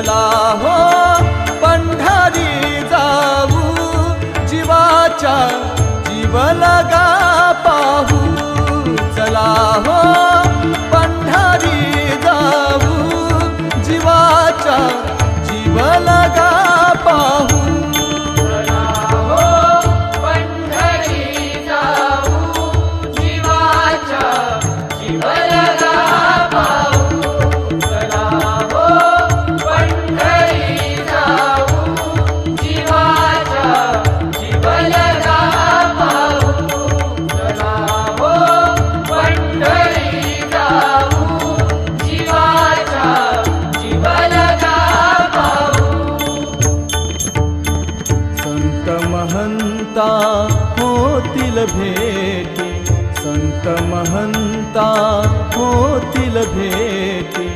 चला हो पंढरी जाऊ, जीवाच्या जीव लगा पाहू. चला हो पंढरी जाऊ, जीवाच्या जीव लगा पाहू. महंता होतील भेटी, संत महंता होतील भेटी.